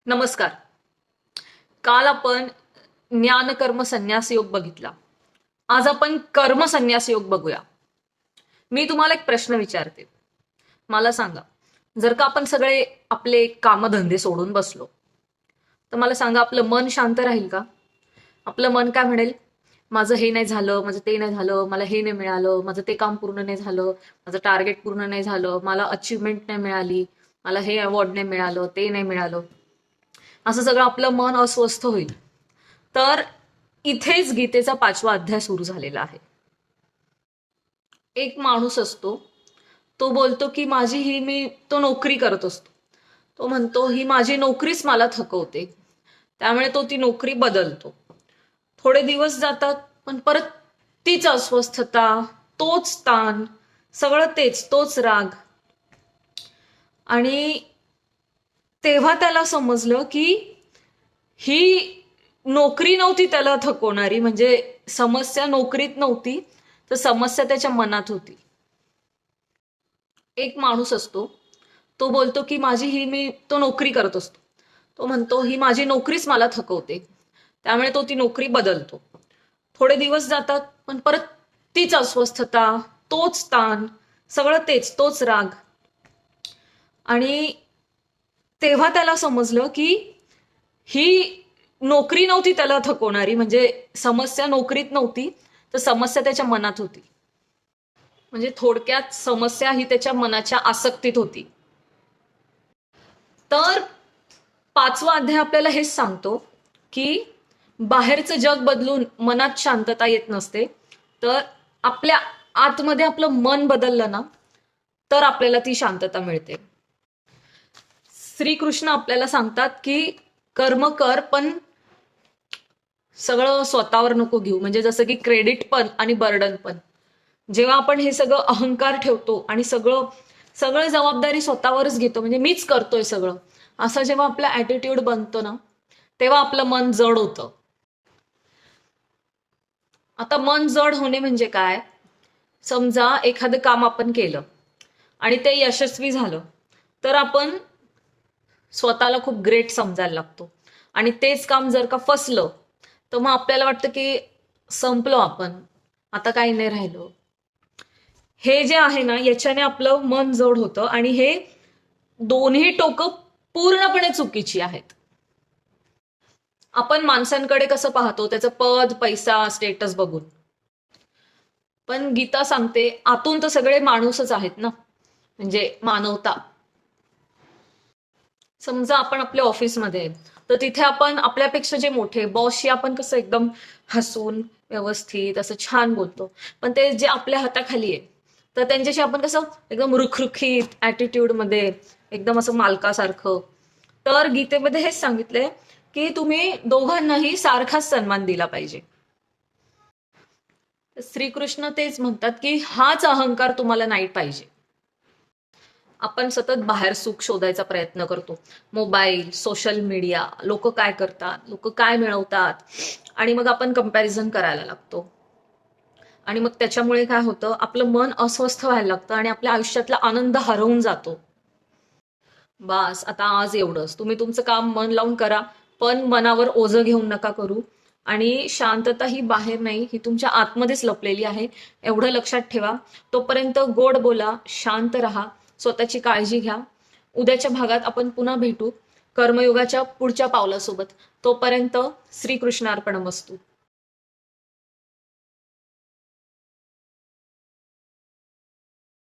नमस्कार. काल आपण ज्ञानकर्म संन्यास योग बघितला. आज आपण कर्म संन्यास योग बघूया. मी तुम्हाला एक प्रश्न विचारते. मला सांगा, जर का आपण सगळे आपले कामधंदे सोडून बसलो, तर मला सांगा आपलं मन शांत राहील का? आपलं मन काय म्हणेल? माझं हे नाही झालं, माझं ते नाही झालं, मला हे नाही मिळालं, माझं ते काम पूर्ण नाही झालं, माझं टार्गेट पूर्ण नाही झालं, मला अचिव्हमेंट नाही मिळाली, मला हे अवॉर्ड नाही मिळालं, ते नाही मिळालं. असं सगळं आपलं मन अस्वस्थ होईल. तर इथेच गीतेचा 5वा अध्याय सुरू झालेला आहे. एक माणूस असतो, तो बोलतो की तो नोकरी करत असतो. तो म्हणतो ही माझी नोकरीच मला थकवते, त्यामुळे तो ती नोकरी बदलतो. थोडे दिवस जातात, पण परत तीच अस्वस्थता, तोच ताण, सगळं तेच, तोच राग. आणि तेव्हा त्याला समजलं की ही नोकरी नव्हती त्याला थकवणारी, म्हणजे समस्या नोकरीत नव्हती, तर समस्या त्याच्या मनात होती. एक माणूस असतो, तो बोलतो की तो नोकरी करत असतो. तो म्हणतो ही माझी नोकरीच मला थकवते, त्यामुळे तो ती नोकरी बदलतो. थोडे दिवस जातात, पण परत तीच अस्वस्थता, तोच ताण, सगळं तेच, तोच राग. आणि तेव्हा त्याला समजलं की ही नोकरी नव्हती त्याला थकवणारी, म्हणजे समस्या नोकरीत नव्हती, तर समस्या त्याच्या मनात होती. म्हणजे थोडक्यात समस्या ही त्याच्या मनाच्या आसक्तीत होती. तर 5वा अध्याय आपल्याला हेच सांगतो की बाहेरचं जग बदलून मनात शांतता येत नसते, तर आपल्या आतमध्ये आपलं मन बदललं ना, तर आपल्याला ती शांतता मिळते. श्रीकृष्ण आपल्याला सांगतात की कर्म कर, पण सगळं स्वतःवर नको घेऊ. म्हणजे जसं की क्रेडिट पण आणि बर्डन पण. जेव्हा आपण हे सगळं अहंकार ठेवतो आणि सगळं सगळं जबाबदारी स्वतःवरच घेतो, म्हणजे मीच करतोय सगळं, असं जेव्हा आपला ऍटिट्यूड बनतो ना, तेव्हा आपलं मन जड होतं. आता मन जड होणे म्हणजे काय? समजा एखादं काम आपण केलं आणि ते यशस्वी झालं, तर आपण स्वतःला खूप ग्रेट समजायला लागतो. आणि तेच काम जर का फसलं, तर मग आपल्याला वाटतं की संपलो आपण, आता काही नाही राहिलो. हे जे आहे ना, याच्याने आपलं मन जड होतं आणि हे दोन्ही टोकं पूर्णपणे चुकीची आहेत. आपण माणसांकडे कसं पाहतो, त्याचं पद, पैसा, स्टेटस बघून. पण गीता सांगते आतून तर सगळे माणूसच आहेत ना, म्हणजे मानवता. समजा आपण आपल्या ऑफिसमध्ये आहे, तर तिथे आपण आपल्यापेक्षा जे मोठे बॉसशी आपण कसं एकदम हसून व्यवस्थित असं छान बोलतो. पण ते जे आपल्या हाताखाली आहे, तर त्यांच्याशी आपण कसं एकदम रुखरुखीत ऍटिट्यूड मध्ये, एकदम असं मालकासारखं. तर गीतेमध्ये हेच सांगितलंय की तुम्ही दोघांनाही सारखाच सन्मान दिला पाहिजे. श्रीकृष्ण तेच म्हणतात की हाच अहंकार तुम्हाला नाही पाहिजे. आपण सतत बाहेर सुख शोधायचा प्रयत्न करतो. मोबाईल, सोशल मीडिया, लोक काय करतात, लोक काय मिळवतात, आणि मग आपण कंपॅरिझन करायला लागतो. आणि मग त्याच्यामुळे काय होतं, आपलं मन अस्वस्थ व्हायला लागतं आणि आपल्या आयुष्यातला आनंद हरवून जातो. बस आता आज एवढंच. तुम्ही तुमचं काम मन लावून करा, पण मनावर ओझं घेऊन नका करू. आणि शांतता ही बाहेर नाही, ही तुमच्या आतमध्येच लपलेली आहे, एवढं लक्षात ठेवा. तोपर्यंत गोड बोला, शांत राहा, स्वतःची काळजी घ्या. उद्याच्या भागात आपण पुन्हा भेटू कर्मयोगाच्या पुढच्या पावलासोबत. तोपर्यंत श्रीकृष्णार्पणमस्तु.